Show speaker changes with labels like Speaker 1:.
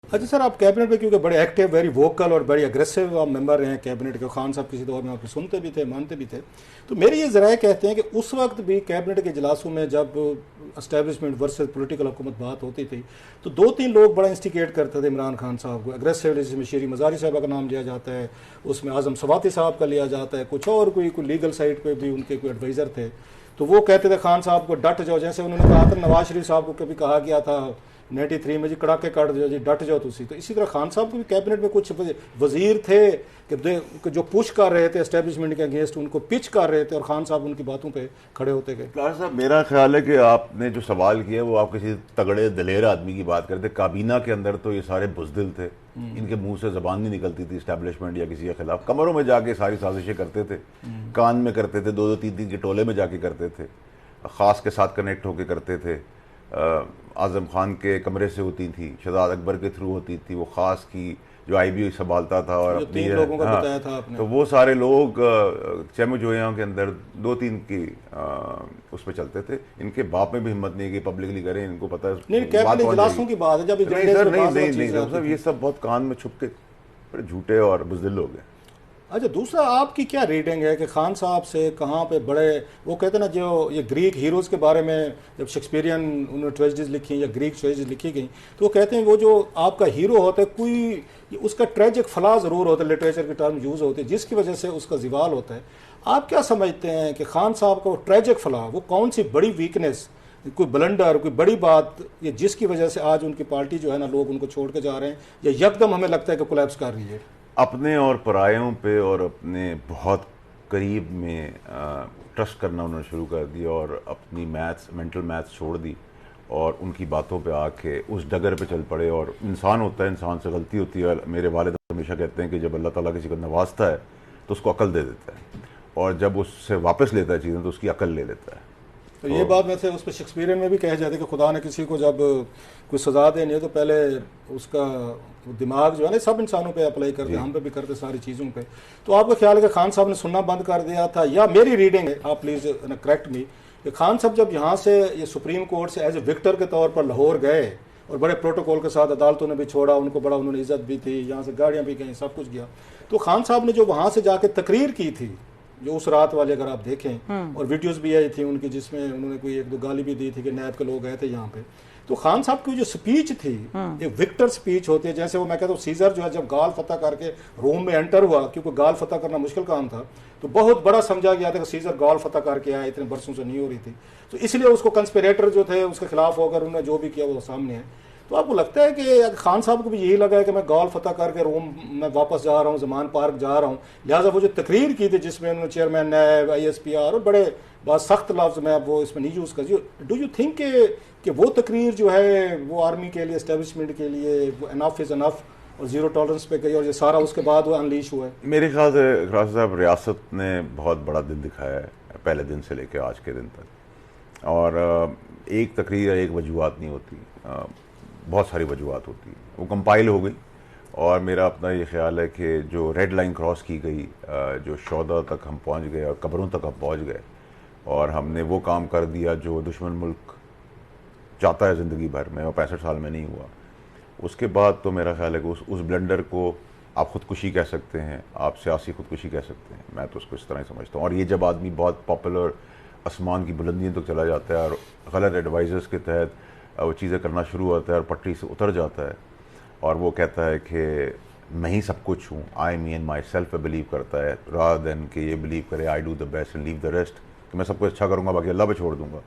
Speaker 1: अच्छा सर, आप कैबिनेट में क्योंकि बड़े एक्टिव, वेरी वोकल और बड़ी अग्रेसिव आप मेंबर रहे हैं कैबिनेट के। खान साहब किसी दौर में आपको सुनते भी थे, मानते भी थे। तो मेरे ये ज़राए कहते हैं कि उस वक्त भी कैबिनेट के इजलासों में जब एस्टेब्लिशमेंट वर्सेस पॉलिटिकल हुकूमत बात होती थी, तो दो तीन लोग बड़ा इंस्टिगेट करते थे इमरान खान साहब को अग्रेसिवली, जिसमें शीरी मज़ारी साहब का नाम लिया जाता है, उसमें आज़म सवाती साहब का लिया जाता है, कुछ और कोई लीगल साइड पर भी उनके कोई एडवाइज़र थे। तो वो कहते थे खान साहब को डट जाओ, जैसे उन्होंने कहा था नवाज शरीफ साहब को कभी कहा गया था 93 में जी कड़ाके काट दो जी, डट जाओ तुसी। तो इसी तरह खान साहब को भी कैबिनेट में कुछ वजीर थे कि जो पुश कर रहे थे एस्टेब्लिशमेंट के अगेंस्ट, उनको पिच कर रहे थे और खान साहब उनकी बातों पे खड़े होते गए।
Speaker 2: डॉक्टर साहब, मेरा ख्याल है कि आपने जो सवाल किया वो आप किसी तगड़े दलेर आदमी की बात करते। काबीना के अंदर तो ये सारे बुजदिल थे, इनके मुंह से जबान नहीं निकलती थी एस्टेब्लिशमेंट या किसी के खिलाफ। कमरों में जाके सारी साजिशें करते थे, कान में करते थे, दो दो तीन तीन के टोले में जाके करते थे, ख़ास के साथ कनेक्ट होकर करते थे। आज़म खान के कमरे से होती थी, शहजाद अकबर के थ्रू होती थी, वो ख़ास की जो IB संभालता था और अपनी
Speaker 1: लोगों का बताया था आपने।
Speaker 2: तो वो सारे लोग चैमुजोया के अंदर दो तीन की उस पर चलते थे। इनके बाप में भी हिम्मत नहीं है कि पब्लिकली करें, इनको पता है
Speaker 1: नहीं, कैबिनेट इजलासों की बात है जब
Speaker 2: नहीं सर, नहीं, ये सब बहुत कान में छुप के बड़े झूठे और बुज़दिल लोग हैं।
Speaker 1: अच्छा, दूसरा आपकी क्या रेटिंग है कि खान साहब से कहाँ पे बड़े, वो कहते हैं ना जो ये ग्रीक हीरोज़ के बारे में जब शेक्सपियरियन उन्होंने ट्रेजेडीज लिखी या ग्रीक ट्रेजेडीज लिखी गई, तो वो कहते हैं वो जो आपका हीरो होता है कोई उसका ट्रेजिक फला ज़रूर होता है, लिटरेचर के टर्म यूज़ होते हैं, जिसकी वजह से उसका जिवाल होता है। आप क्या समझते हैं कि खान साहब का वो ट्रेजिक फला, वो कौन सी बड़ी वीकनेस, कोई ब्लंडर, कोई बड़ी बात, ये जिसकी वजह से आज उनकी पार्टी जो है ना लोग उनको छोड़ के जा रहे हैं या यकदम हमें लगता है कि कोलैप्स कर रही है?
Speaker 2: अपने और परायों पे और अपने बहुत करीब में ट्रस्ट करना उन्होंने शुरू कर दिया और अपनी मेंटल मैथ्स छोड़ दी और उनकी बातों पे आके उस डगर पे चल पड़े। और इंसान होता है, इंसान से गलती होती है। मेरे वालिद हमेशा कहते हैं कि जब अल्लाह ताला किसी को नवाजता है तो उसको अकल दे देता है, और जब उससे वापस लेता है चीज़ें तो उसकी अकल ले लेता है।
Speaker 1: तो ये बात वैसे उस पर शेक्सपियरियन में भी कहा जाता है कि खुदा ने किसी को जब कोई सज़ा देनी है तो पहले उसका दिमाग जो है ना, सब इंसानों पे अप्लाई करते हैं, हम पे भी करते सारी चीज़ों पे। तो आपका ख्याल है कि खान साहब ने सुनना बंद कर दिया था, या मेरी रीडिंग है, आप प्लीज़ करेक्ट मी, कि खान साहब जब यहाँ से ये सुप्रीम कोर्ट से एज ए विक्टर के तौर पर लाहौर गए और बड़े प्रोटोकॉल के साथ अदालतों ने भी छोड़ा उनको, बड़ा उन्होंने इज्जत भी थी, यहाँ से गाड़ियाँ भी गई, सब कुछ गया, तो खान साहब ने जो वहाँ से जाके तकरीर की थी जो उस रात वाले, अगर आप देखें, और वीडियोस भी आई थी उनकी जिसमें उन्होंने कोई एक दो गाली भी दी थी कि नैब के लोग गए थे यहाँ पे, तो खान साहब की जो स्पीच थी एक विक्टर स्पीच होती है। जैसे वो, मैं कहता हूँ सीजर जो है जब गाल फतह करके रोम में एंटर हुआ, क्योंकि गाल फतह करना मुश्किल काम था, तो बहुत बड़ा समझा गया था कि सीजर गाल फतह करके आया, इतने बरसों से नहीं हो रही थी, तो इसलिए उसको कंस्पिरेटर जो थे उसके खिलाफ होकर उन्होंने जो भी किया वो सामने है। तो आपको लगता है कि खान साहब को भी यही लगा है कि मैं गाल फतह करके रोम में वापस जा रहा हूँ, जमान पार्क जा रहा हूँ, लिहाजा वो जो तकरीर की थी जिसमें उन्होंने चेयरमैन नैब, ISPR और बड़े बहुत सख्त लफ्ज मैं वो इसमें नहीं यूज़ कर, डू यू थिंक कि वो तकरीर जो है वो आर्मी के लिए, एस्टेब्लिशमेंट के लिए वो इनफ इज़ इनफ और ज़ीरो टॉलरेंस पे गई और ये सारा उसके बाद वो अनलीश हुआ है?
Speaker 2: मेरे ख्याल से खराज साहब, रियासत ने बहुत बड़ा दिन दिखाया है पहले दिन से लेकर आज के दिन तक, और एक तकरीर या एक वजूहत नहीं होती, बहुत सारी वजूहत होती है। वो कंपाइल हो गई और मेरा अपना ये ख्याल है कि जो रेड लाइन क्रॉस की गई, जो शोदा तक हम पहुंच गए और कब्रों तक हम पहुंच गए और हमने वो काम कर दिया जो दुश्मन मुल्क चाहता है ज़िंदगी भर में और 65 साल में नहीं हुआ, उसके बाद तो मेरा ख्याल है कि उस ब्लंडर को आप ख़ुदकुशी कह सकते हैं, आप सियासी ख़ुदकुशी कह सकते हैं। मैं तो उसको इस तरह ही समझता हूँ। और ये जब आदमी बहुत पॉपुलर आसमान की बुलंदियों तक चला जाता है और गलत एडवाइज़र्स के तहत वो चीज़ें करना शुरू होता है और पटरी से उतर जाता है और वो कहता है कि मैं ही सब कुछ हूँ, आई मी एंड माई सेल्फ पे बिलीव करता है, रादर देन कि ये बिलीव करे I do the best and leave the rest, कि मैं सब कुछ अच्छा करूँगा बाकी अल्लाह पे छोड़ दूँगा,